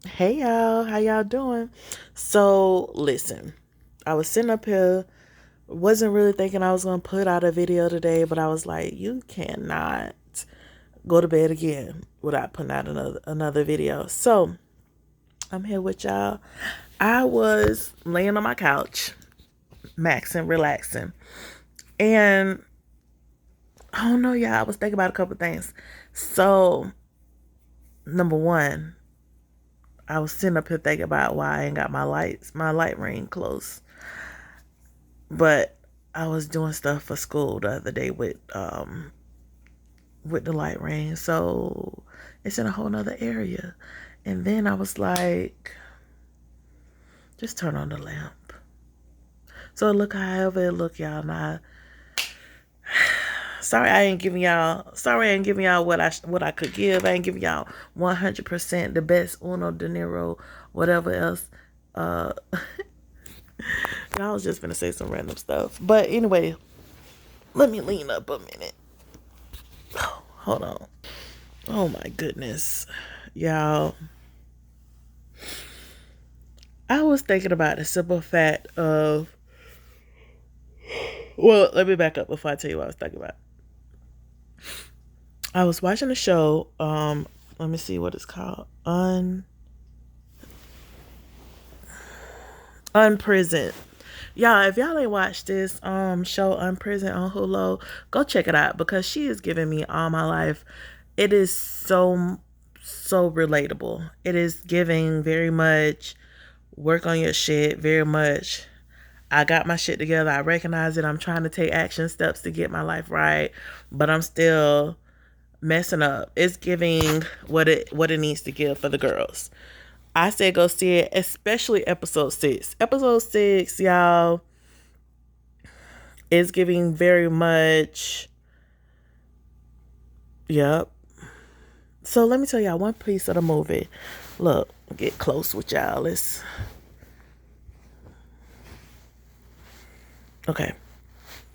Hey y'all, how y'all doing? So, listen, I was sitting up here, wasn't really thinking I was gonna put out a video today, but I was like, you cannot go to bed again without putting out another video. So, I'm here with y'all. I was laying on my couch, maxing, relaxing, and I don't know, y'all. I was thinking about a couple things. So, number one, I was sitting up here thinking about why I ain't got my light ring close. But I was doing stuff for school the other day with the light ring, so it's in a whole nother area. And then I was like, just turn on the lamp. So look however it look, y'all. Now, sorry I ain't giving y'all what I could give. I ain't giving y'all 100% the best Uno De Niro, whatever else. Uh, y'all was just gonna say some random stuff. But anyway, let me lean up a minute. Oh, hold on. Oh my goodness. Y'all, I was thinking about the simple fact of, well, let me back up before I tell you what I was thinking about. I was watching a show, let me see what it's called. Unprisoned. Y'all, if y'all ain't watched this show Unprisoned on Hulu, go check it out because she is giving me all my life. It is so relatable. It is giving very much work on your shit, very much I got my shit together. I recognize it. I'm trying to take action steps to get my life right, but I'm still messing up. It's giving what it needs to give for the girls. I said go see it, especially episode 6. Episode 6, y'all, is giving very much. Yep. So let me tell y'all one piece of the movie. Look, get close with y'all. Let's. Okay.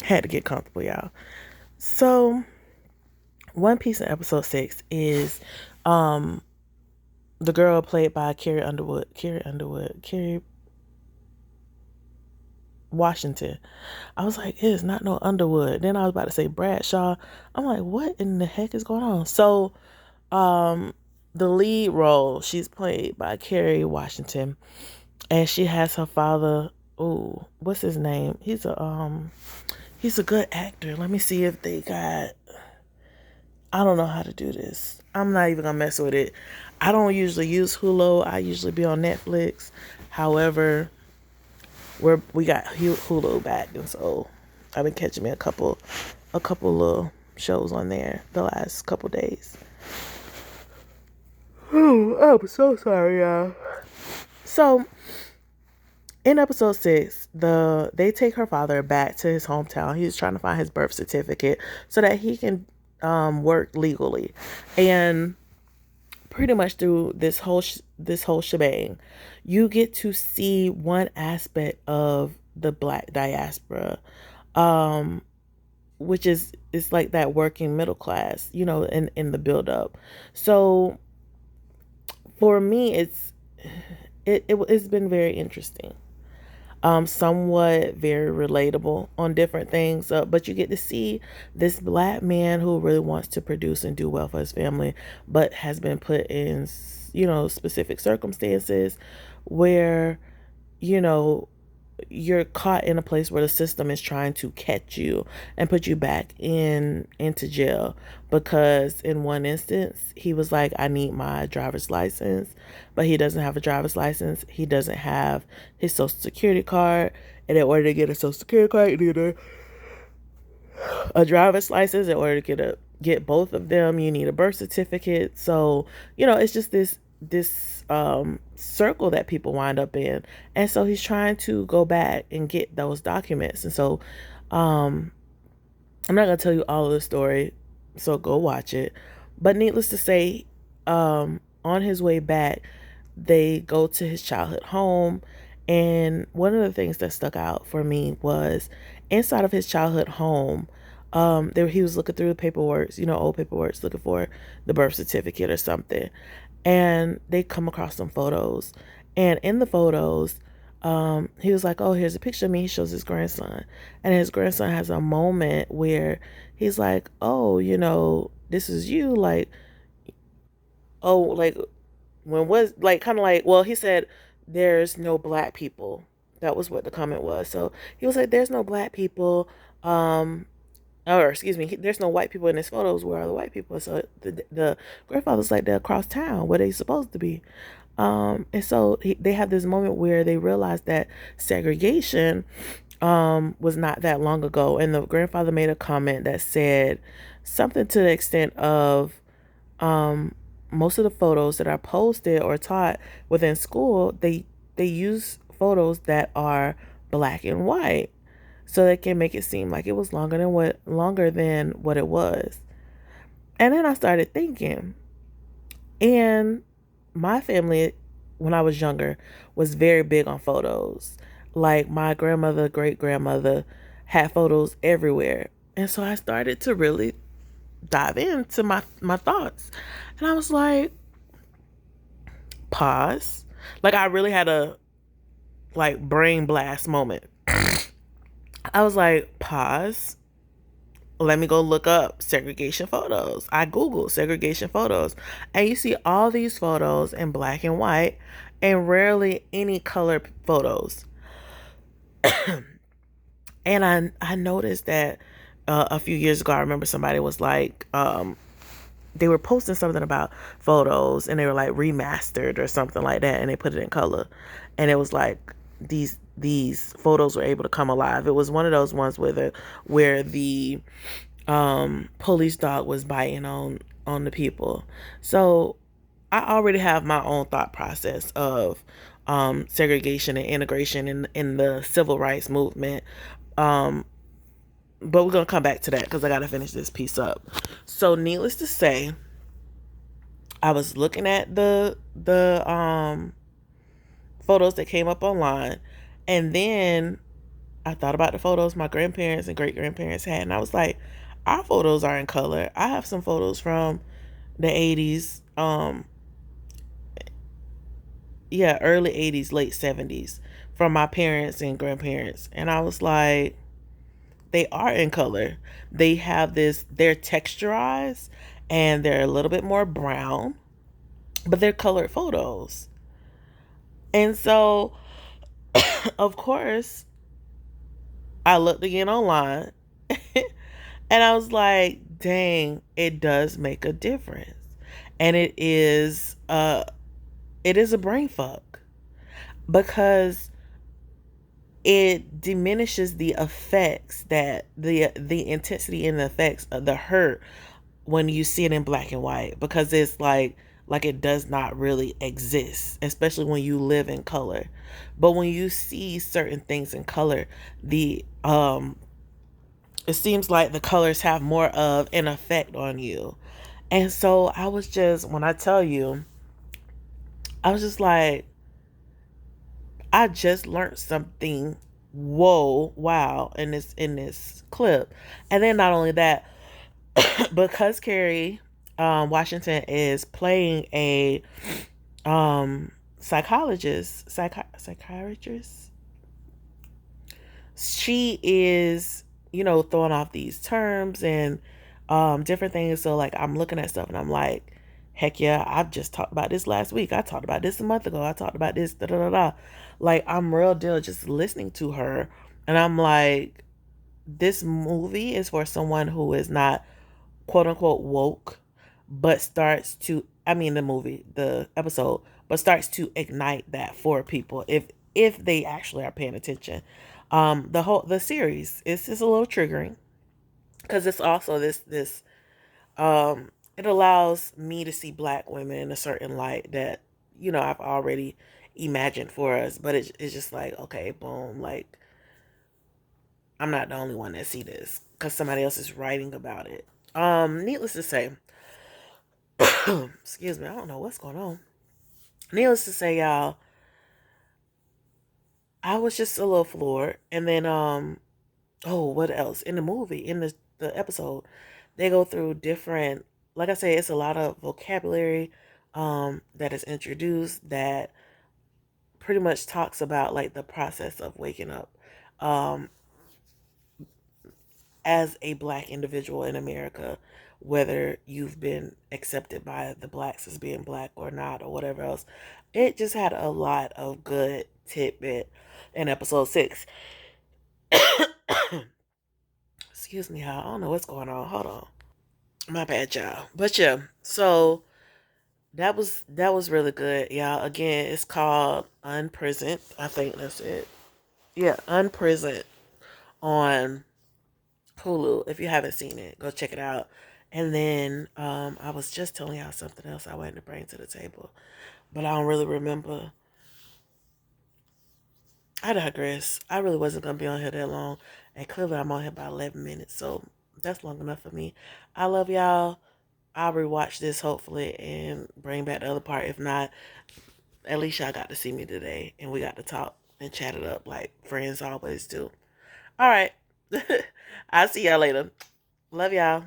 Had to get comfortable, y'all. So one piece in episode 6 is um the girl played by Carrie Washington. I was like, it's not no Underwood. Then I was about to say Bradshaw. I'm like, what in the heck is going on? So, um, the lead role, she's played by Carrie Washington, and she has her father. Ooh, what's his name? He's a good actor. Let me see if they got. I don't know how to do this. I'm not even gonna mess with it. I don't usually use Hulu. I usually be on Netflix. However, we got Hulu back, and so I've been catching me a couple little shows on there the last couple days. Oh, I'm so sorry, y'all. So in episode 6, they take her father back to his hometown. He's trying to find his birth certificate so that he can work legally, and pretty much through this whole shebang, you get to see one aspect of the black diaspora, um, which is it's like that working middle class, in the build up. So for me, it's been very interesting, somewhat very relatable on different things. But you get to see this black man who really wants to produce and do well for his family, but has been put in, specific circumstances where, you know, you're caught in a place where the system is trying to catch you and put you back into jail, because in one instance he was like, I need my driver's license, but he doesn't have a driver's license. He doesn't have his social security card, and in order to get a social security card, you need a driver's license. In order to get both of them, you need a birth certificate. So it's just this circle that people wind up in. And so he's trying to go back and get those documents. And so um I'm not gonna tell you all of the story, so go watch it. But needless to say, on his way back, they go to his childhood home. And one of the things that stuck out for me was inside of his childhood home, there he was looking through the paperwork, old paperwork, looking for the birth certificate or something. And they come across some photos. And in the photos, he was like, oh, here's a picture of me. He shows his grandson. And his grandson has a moment where he's like, oh, this is you. Like, oh, like, when was, like, kind of like, well, he said, there's no black people. That was what the comment was. So he was like, there's no black people. Um, or excuse me, there's no white people in his photos. Where are the white people? So the grandfather's like, they're across town where they supposed to be. And so they have this moment where they realize that segregation was not that long ago. And the grandfather made a comment that said something to the extent of, um, most of the photos that are posted or taught within school, they use photos that are black and white, so they can make it seem like it was longer than what it was. And then I started thinking, and my family, when I was younger, was very big on photos. Like my grandmother, great grandmother had photos everywhere. And so I started to really dive into my thoughts. And I was like, pause. Like I really had a like brain blast moment. I was like, pause. Let me go look up segregation photos. I Googled segregation photos. And you see all these photos in black and white and rarely any color photos. And I noticed that a few years ago, I remember somebody was like, they were posting something about photos and they were like remastered or something like that, and they put it in color, and it was like these photos were able to come alive. It was one of those ones where the police dog was biting on the people. So I already have my own thought process of segregation and integration in the civil rights movement. Um, but we're gonna come back to that because I gotta finish this piece up. So, needless to say, I was looking at the photos that came up online, and then I thought about the photos my grandparents and great grandparents had, and I was like, our photos are in color. I have some photos from the 80s, yeah, early 80s, late 70s, from my parents and grandparents, and I was like, they are in color. They have this, they're texturized and they're a little bit more brown, but they're colored photos. And so, of course, I looked again online and I was like, dang, it does make a difference. And it is a brain fuck because it diminishes the effects, that the intensity and the effects of the hurt when you see it in black and white, because it's like it does not really exist, especially when you live in color. But when you see certain things in color, the it seems like the colors have more of an effect on you. And so I was just, when I tell you, I was just like, I just learned something, whoa, wow, in this clip. And then not only that, because Carrie Washington is playing a psychiatrist, she is, throwing off these terms and different things. So like I'm looking at stuff and I'm like, heck yeah, I've just talked about this last week. I talked about this a month ago. I talked about this, da da da da. Like I'm real deal just listening to her, and I'm like, this movie is for someone who is not quote unquote woke, but starts to, I mean the episode, but starts to ignite that for people if they actually are paying attention. The series is just a little triggering because it's also this it allows me to see black women in a certain light that I've already imagined for us, but it's just like, okay, boom, like I'm not the only one that see this because somebody else is writing about it. Needless to say, excuse me, I don't know what's going on. Needless to say, y'all, I was just a little floored. And then, oh, what else? In the movie, in the episode, they go through different, like I say, it's a lot of vocabulary, that is introduced that pretty much talks about like the process of waking up um, as a black individual in America, whether you've been accepted by the blacks as being black or not, or whatever else. It just had a lot of good tidbit in episode 6. Excuse me, y'all. I don't know what's going on. Hold on. My bad, y'all. But yeah, so that was really good, y'all. Again, it's called Unprisoned. I think that's it. Yeah, Unprisoned on Hulu. If you haven't seen it, go check it out. And then I was just telling y'all something else I wanted to bring to the table, but I don't really remember. I digress. I really wasn't gonna be on here that long, and clearly I'm on here about 11 minutes, so that's long enough for me. I love y'all. I'll rewatch this hopefully and bring back the other part. If not, at least y'all got to see me today, and we got to talk and chat it up like friends always do. All right. I'll see y'all later. Love y'all.